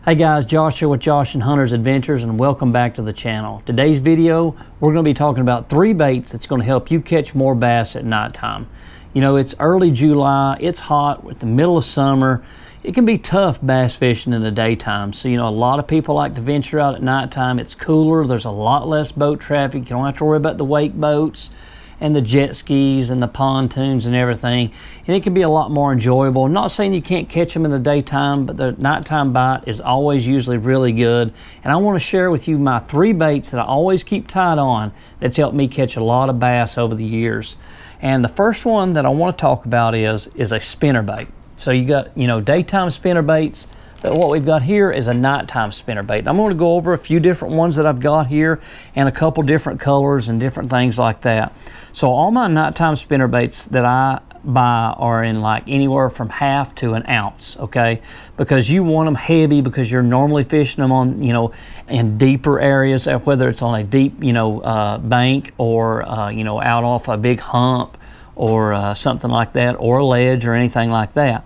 Hey guys, Josh here with Josh and Hunter's Adventures, and welcome back to the channel. Today's video, we're going to be talking about 3 baits that's going to help you catch more bass at nighttime. You know, it's early July, it's hot, we're at the middle of summer. It can be tough bass fishing in the daytime. So, you know, a lot of people like to venture out at nighttime. It's cooler, there's a lot less boat traffic. You don't have to worry about the wake boats and the jet skis and the pontoons and everything, and it can be a lot more enjoyable. I'm not saying you can't catch them in the daytime, but the nighttime bite is always usually really good. And I want to share with you my 3 baits that I always keep tied on that's helped me catch a lot of bass over the years. And the first one that I want to talk about is a spinnerbait. So you got, you know, daytime spinnerbaits, but what we've got here is a nighttime spinnerbait. I'm going to go over a few different ones that I've got here and a couple different colors and different things like that. So all my nighttime spinnerbaits that I buy are in like anywhere from half to an ounce, okay? Because you want them heavy because you're normally fishing them on, you know, in deeper areas, whether it's on a deep, you know, bank or, you know, out off a big hump or something like that, or a ledge or anything like that.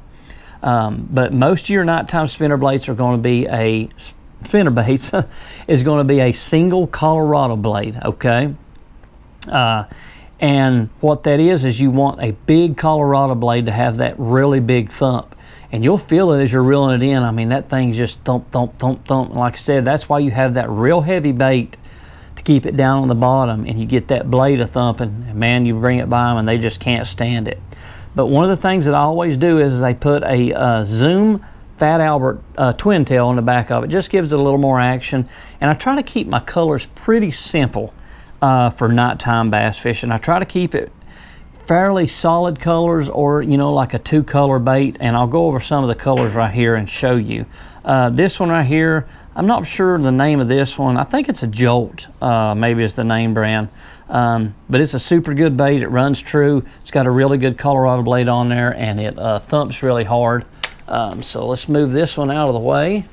But most of your nighttime spinnerbaits are going to be spinnerbaits is going to be a single Colorado blade, okay? And what that is you want a big Colorado blade to have that really big thump. And you'll feel it as you're reeling it in. I mean, that thing's just thump, thump, thump, thump. And like I said, that's why you have that real heavy bait to keep it down on the bottom, and you get that blade a thumping. And man, you bring it by them and they just can't stand it. But one of the things that I always do is I put a Zoom Fat Albert twin tail on the back of it. Just gives it a little more action. And I try to keep my colors pretty simple for nighttime bass fishing. I try to keep it fairly solid colors, or, you know, like a 2-color bait. And I'll go over some of the colors right here and show you. This one right here, I'm not sure the name of this one. I think it's a Jolt, maybe it's the name brand. But it's a super good bait. It runs true. It's got a really good Colorado blade on there, and it thumps really hard. So let's move this one out of the way.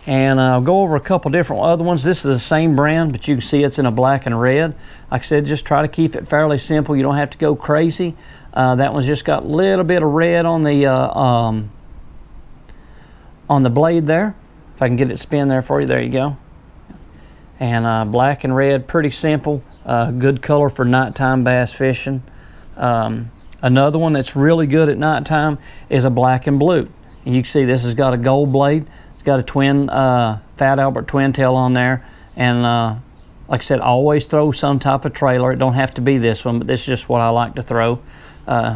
And I'll go over a couple different other ones. This is the same brand, but you can see it's in a black and red. Like I said, just try to keep it fairly simple. You don't have to go crazy. That one's just got a little bit of red on the blade there. If I can get it spin there for you, there you go. And black and red, pretty simple. Good color for nighttime bass fishing. Another one that's really good at nighttime is a black and blue. And you can see this has got a gold blade. It's got a twin Fat Albert twin tail on there. And like I said, always throw some type of trailer. It don't have to be this one, but this is just what I like to throw.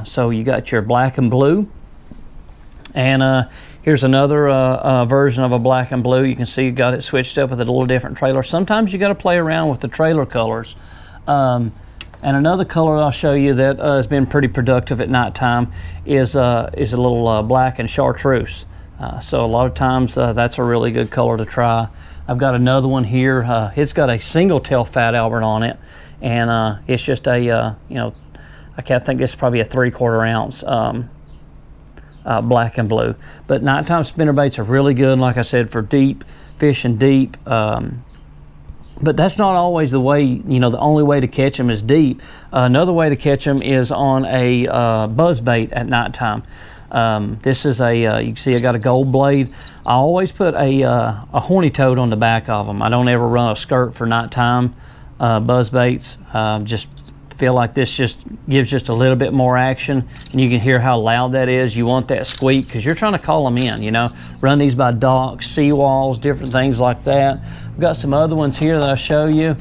So you got your black and blue. And here's another version of a black and blue. You can see you got it switched up with a little different trailer. Sometimes you got to play around with the trailer colors. And another color I'll show you that has been pretty productive at nighttime is a little black and chartreuse. So a lot of times that's a really good color to try. I've got another one here. It's got a single tail Fat Albert on it, and it's just a you know, I think this is probably a 3/4 ounce. Black and blue. But nighttime spinnerbaits are really good, like I said, for deep fishing deep. But that's not always the way, you know, the only way to catch them is deep. Another way to catch them is on a buzzbait at nighttime. This is a, you can see I got a gold blade. I always put a horny toad on the back of them. I don't ever run a skirt for nighttime buzzbaits. Just feel like this just gives just a little bit more action, and you can hear how loud that is. You want that squeak because you're trying to call them in, you know. Run these by docks, seawalls, different things like that. I've got some other ones here that I'll show you.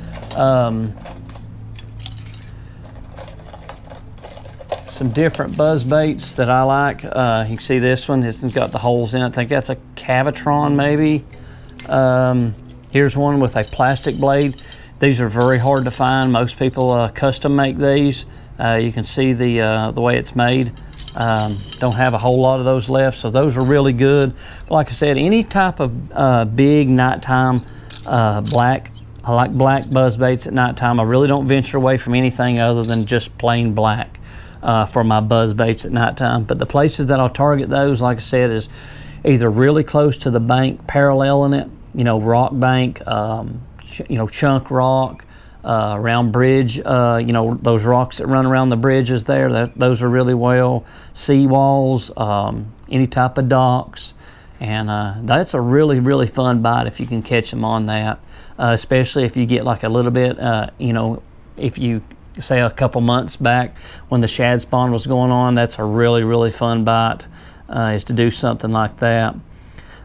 Some different buzz baits that I like. You can see this one, it's got the holes in it. I think that's a Cavatron maybe. Here's one with a plastic blade. These are very hard to find. Most people custom make these. You can see the way it's made. Don't have a whole lot of those left, so those are really good. Like I said, any type of big nighttime black, I like black buzz baits at nighttime. I really don't venture away from anything other than just plain black for my buzz baits at nighttime. But the places that I'll target those, like I said, is either really close to the bank, paralleling it, you know, rock bank, you know, chunk rock, around bridge, you know, those rocks that run around the bridges there, those are really well. Sea walls, any type of docks, And that's a really, really fun bite if you can catch them on that, especially if you get like a little bit, you know, if you say a couple months back when the shad spawn was going on, that's a really, really fun bite, is to do something like that.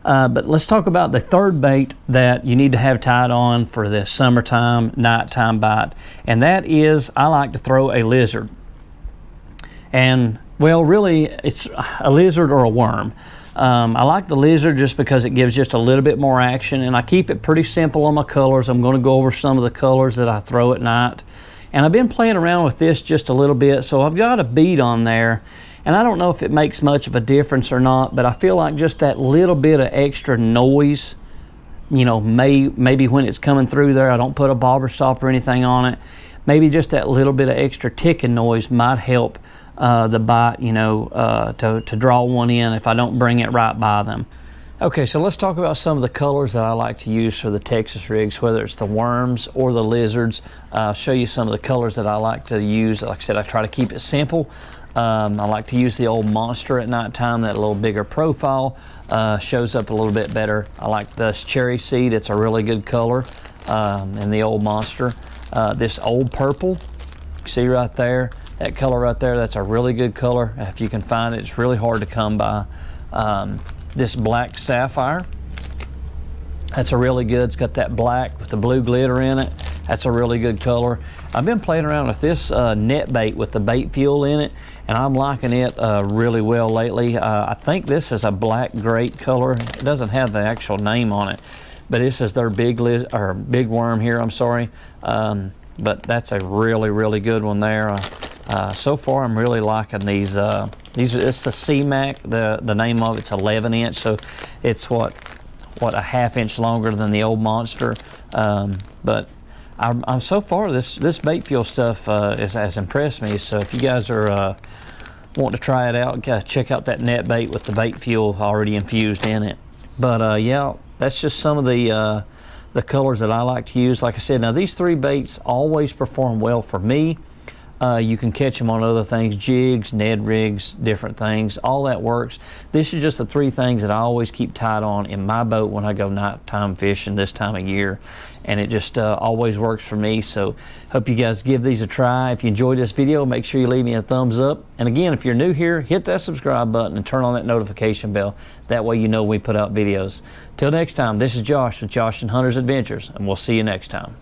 But let's talk about the third bait that you need to have tied on for the summertime, nighttime bite. And that is, I like to throw a lizard. And well, really it's a lizard or a worm. I like the lizard just because it gives just a little bit more action, and I keep it pretty simple on my colors. I'm going to go over some of the colors that I throw at night. And I've been playing around with this just a little bit, so I've got a bead on there. And I don't know if it makes much of a difference or not, but I feel like just that little bit of extra noise, you know, maybe when it's coming through there, I don't put a bobber stop or anything on it. Maybe just that little bit of extra ticking noise might help the bite, you know, to draw one in if I don't bring it right by them. Okay, so let's talk about some of the colors that I like to use for the Texas rigs, whether it's the worms or the lizards. I'll show you some of the colors that I like to use. Like I said, I try to keep it simple. I like to use the old monster at nighttime, that little bigger profile, shows up a little bit better. I like this cherry seed, it's a really good color in the old monster. This old purple, see right there, that color right there, that's a really good color. If you can find it, it's really hard to come by. This black sapphire, that's a really good, it's got that black with the blue glitter in it. That's a really good color. I've been playing around with this net bait with the bait fuel in it, and I'm liking it really well lately. I think this is a black great color. It doesn't have the actual name on it, but this is their big worm here, I'm sorry. But that's a really, really good one there. So far I'm really liking these. It's the C-Mac, the name of it's 11 inch, so it's what a half inch longer than the old monster. But I'm so far this bait fuel stuff has impressed me. So if you guys are wanting to try it out, check out that net bait with the bait fuel already infused in it. But yeah, that's just some of the colors that I like to use. Like I said, now these three baits always perform well for me. You can catch them on other things, jigs, Ned rigs, different things, all that works. This is just the three things that I always keep tied on in my boat when I go nighttime fishing this time of year. And it just always works for me. So hope you guys give these a try. If you enjoyed this video, make sure you leave me a thumbs up. And again, if you're new here, hit that subscribe button and turn on that notification bell. That way you know when we put out videos. Till next time, this is Josh with Josh and Hunter's Adventures, and we'll see you next time.